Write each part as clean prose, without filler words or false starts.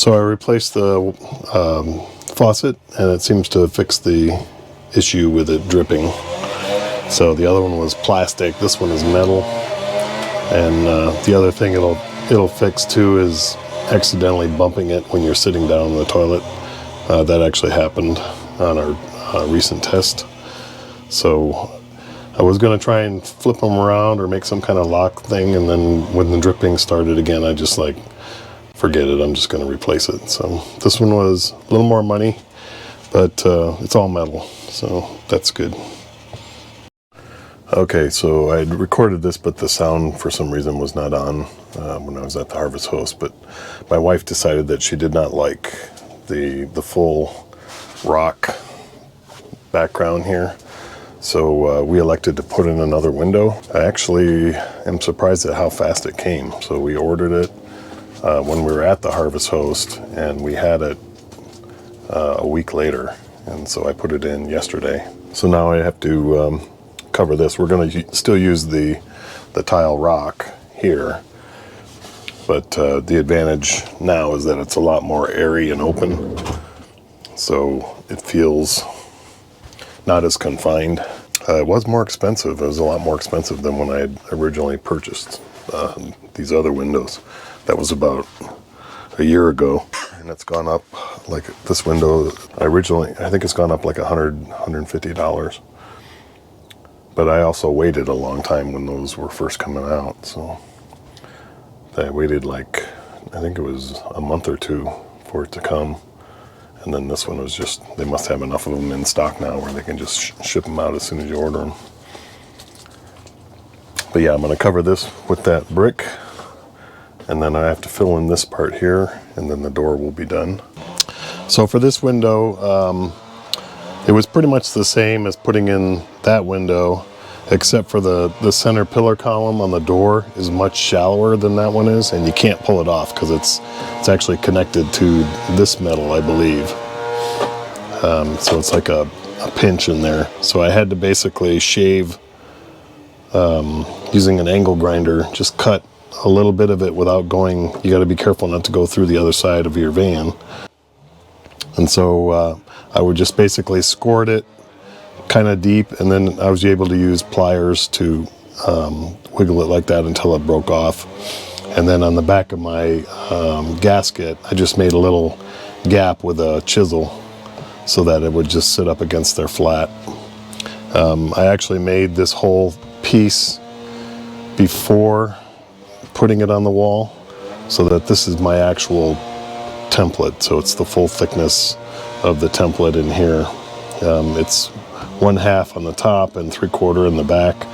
So I replaced the faucet, and it seems to fix the issue with it dripping. So the other one was plastic, this one is metal. And the other thing it'll fix too is accidentally bumping it when you're sitting down in the toilet. That actually happened on our recent test. So I was going to try and flip them around or make some kind of lock thing, and then when the dripping started again, I just like, forget it, I'm just going to replace it. So this one was a little more money, but it's all metal, so that's good. Okay, so I recorded this, but the sound for some reason was not on when I was at the Harvest Host. But my wife decided that she did not like the full rock background here, so we elected to put in another window. I actually am surprised at how fast it came. So we ordered it when we were at the Harvest Host, and we had it a week later, and so I put it in yesterday. So now I have to cover this. We're going to still use the tile rock here, but the advantage now is that it's a lot more airy and open, so it feels not as confined. It was more expensive. It was a lot more expensive than when I had originally purchased these other windows. That was about a year ago, and it's gone up, like this window I think it's gone up like $150. But I also waited a long time when those were first coming out, so I waited like, I think it was a month or two for it to come. And then this one was just, they must have enough of them in stock now where they can just ship them out as soon as you order them. But yeah, I'm going to cover this with that brick, and then I have to fill in this part here, and then the door will be done. So for this window, it was pretty much the same as putting in that window, except for the center pillar column on the door is much shallower than that one is, and you can't pull it off because it's actually connected to this metal, I believe. So it's like a pinch in there. So I had to basically shave using an angle grinder, just cut a little bit of it without going, you got to be careful not to go through the other side of your van. And so I would just basically scored it kind of deep, and then I was able to use pliers to wiggle it like that until it broke off. And then on the back of my gasket, I just made a little gap with a chisel so that it would just sit up against there flat. I actually made this whole piece before putting it on the wall, so that this is my actual template. So it's the full thickness of the template in here. It's 1/2 on the top and 3/4 in the back,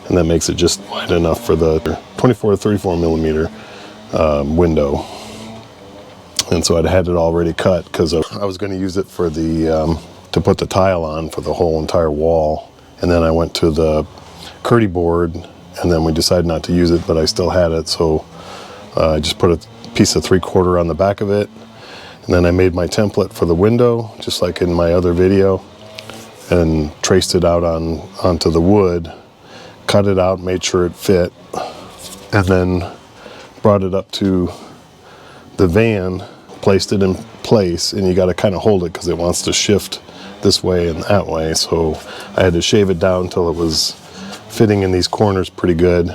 and that makes it just wide enough for the 24 to 34 millimeter window. And so I'd had it already cut because I was going to use it for the to put the tile on for the whole entire wall. And then I went to the Curdy board, and then we decided not to use it, but I still had it, so I just put a piece of 3/4 on the back of it. And then I made my template for the window, just like in my other video, and traced it out onto the wood, cut it out, made sure it fit, and then brought it up to the van, placed it in place, and you got to kind of hold it because it wants to shift this way and that way. So I had to shave it down until it was fitting in these corners pretty good,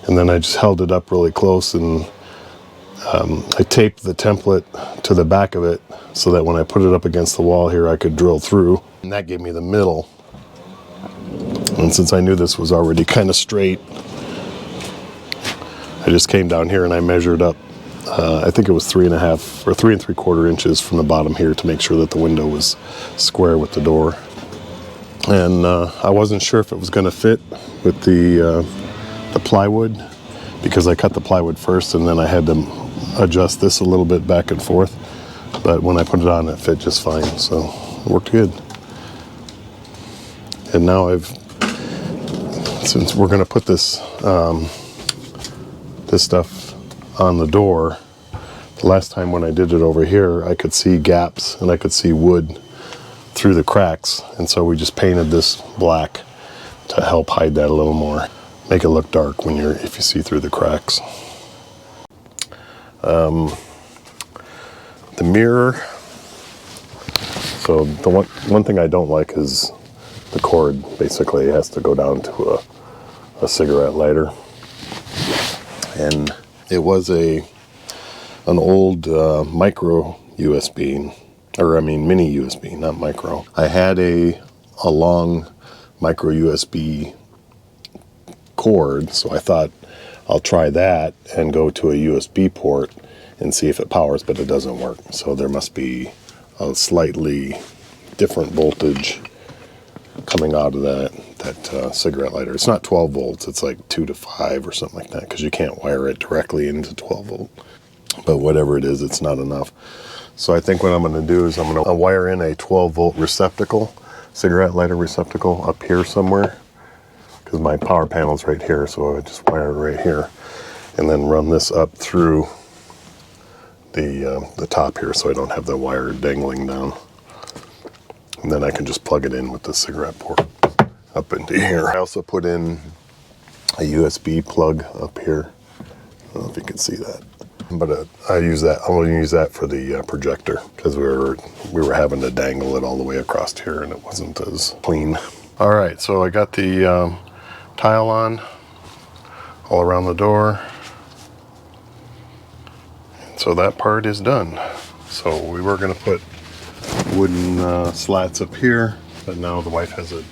and then I just held it up really close, and I taped the template to the back of it so that when I put it up against the wall here, I could drill through, and that gave me the middle. And since I knew this was already kind of straight, I just came down here and I measured up, I think it was 3.5 or 3 3/4 inches from the bottom here to make sure that the window was square with the door. And I wasn't sure if it was going to fit with the plywood, because I cut the plywood first and then I had to adjust this a little bit back and forth. But when I put it on, it fit just fine, so it worked good. And now since we're going to put this this stuff on the door, the last time when I did it over here, I could see gaps and I could see wood through the cracks, and so we just painted this black to help hide that a little more, make it look dark if you see through the cracks. the mirror. So the one thing I don't like is the cord basically has to go down to a cigarette lighter. And it was an old micro USB, or I mean mini USB, not micro. I had a long micro USB cord, so I thought I'll try that and go to a USB port and see if it powers, but it doesn't work. So there must be a slightly different voltage coming out of that cigarette lighter. It's not 12 volts, it's like 2 to 5 or something like that, because you can't wire it directly into 12 volt. But whatever it is, it's not enough. So I think what I'm going to do is I'm going to wire in a 12 volt receptacle, cigarette lighter receptacle up here somewhere, because my power panel's right here, so I just wire it right here, and then run this up through the top here, so I don't have the wire dangling down. And then I can just plug it in with the cigarette port up into here. I also put in a USB plug up here. I don't know if you can see that, but I use that. I'm going to use that for the projector, because we were having to dangle it all the way across here, and it wasn't as clean. All right, so I got the tile on all around the door. So that part is done. So we were going to put wooden slats up here, but now the wife has a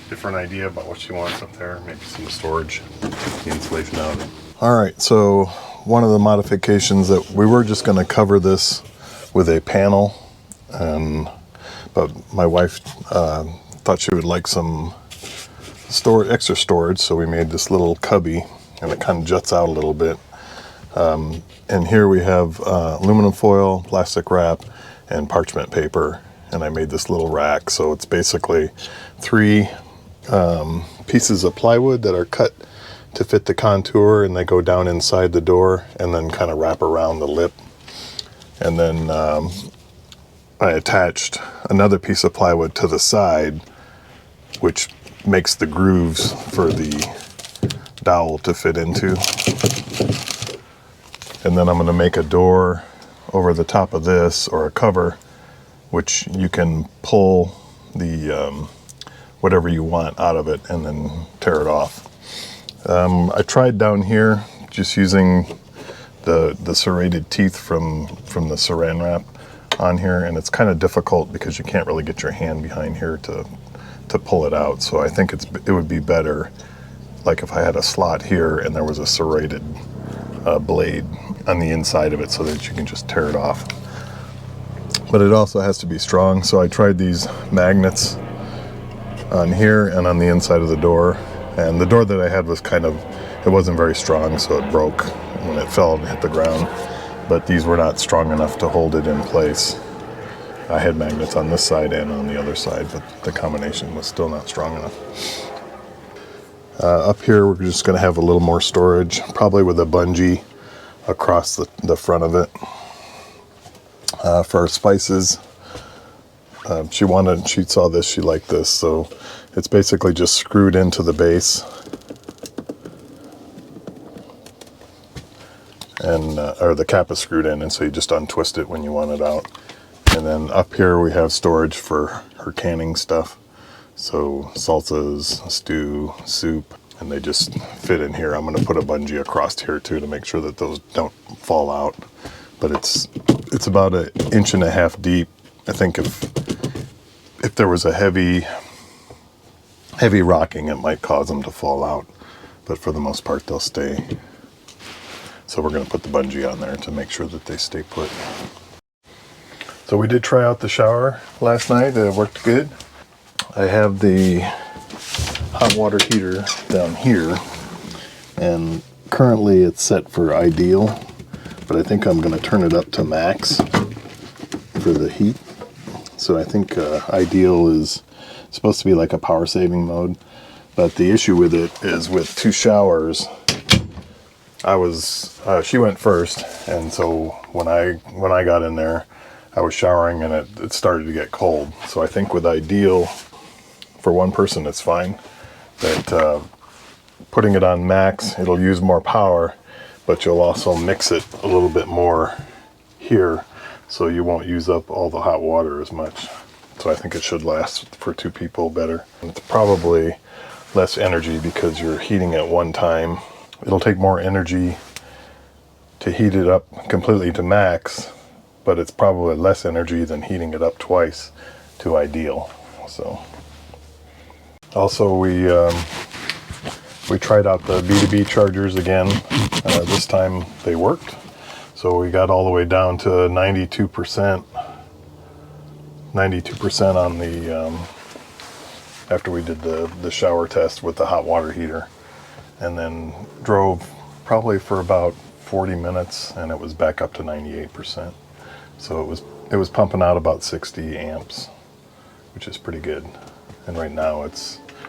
different idea about what she wants up there. Maybe some storage, the insulation out. All right, so one of the modifications that we were just going to cover this with a panel, but my wife thought she would like some extra storage, so we made this little cubby, and it kind of juts out a little bit. And here we have aluminum foil, plastic wrap, and parchment paper, and I made this little rack. So it's basically 3 pieces of plywood that are cut to fit the contour, and they go down inside the door and then kind of wrap around the lip. And then I attached another piece of plywood to the side, which makes the grooves for the dowel to fit into. And then I'm going to make a door over the top of this, or a cover, which you can pull the whatever you want out of it and then tear it off. I tried down here just using the serrated teeth from the saran wrap on here, and it's kind of difficult because you can't really get your hand behind here to pull it out. So I think it would be better like if I had a slot here and there was a serrated blade on the inside of it, so that you can just tear it off. But it also has to be strong, so I tried these magnets on here and on the inside of the door. And the door that I had was it wasn't very strong, so it broke when it fell and hit the ground. But these were not strong enough to hold it in place. I had magnets on this side and on the other side, but the combination was still not strong enough. Up here, we're just going to have a little more storage, probably with a bungee across the front of it. For our spices, she saw this, she liked this, so it's basically just screwed into the base, and or the cap is screwed in, and so you just untwist it when you want it out. And then up here we have storage for her canning stuff, so salsas, stew, soup, and they just fit in here. I'm going to put a bungee across here too to make sure that those don't fall out. But it's about 1.5 inches deep. I think if there was a heavy rocking, it might cause them to fall out, but for the most part they'll stay. So we're going to put the bungee on there to make sure that they stay put. So we did try out the shower last night. It worked good. I have the hot water heater down here, and currently it's set for ideal, but I think I'm going to turn it up to max for the heat. So I think ideal is supposed to be like a power saving mode, but the issue with it is with 2 showers. She went first, and so when I got in there, I was showering and it started to get cold. So I think with ideal, for one person it's fine, but putting it on max, it'll use more power, but you'll also mix it a little bit more here. so you won't use up all the hot water as much. So I think it should last for 2 people better. It's probably less energy because you're heating at one time. It'll take more energy to heat it up completely to max, but it's probably less energy than heating it up twice to ideal. So also we tried out the B2B chargers again. This time they worked. So we got all the way down to 92% on the after we did the shower test with the hot water heater, and then drove probably for about 40 minutes and it was back up to 98%. So it was pumping out about 60 amps, which is pretty good. And right now and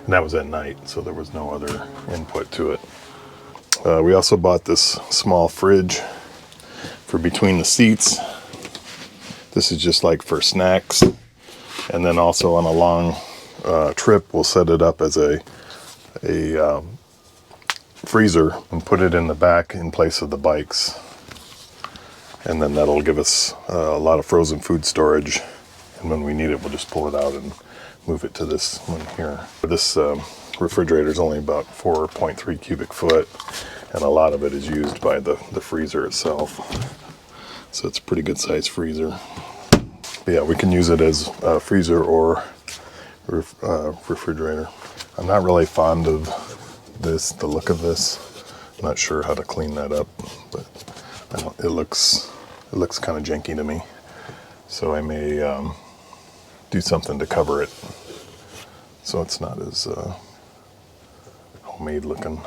that was at night, so there was no other input to it. We also bought this small fridge for between the seats. This is just like for snacks. And then also on a long trip, we'll set it up as a freezer and put it in the back in place of the bikes. And then that'll give us a lot of frozen food storage. And when we need it, we'll just pull it out and move it to this one here. This refrigerator is only about 4.3 cubic foot, and a lot of it is used by the freezer itself. So it's a pretty good size freezer. But yeah, we can use it as a freezer or refrigerator. I'm not really fond of the look of this. I'm not sure how to clean that up, but it looks kind of janky to me. So I may do something to cover it so it's not as homemade looking.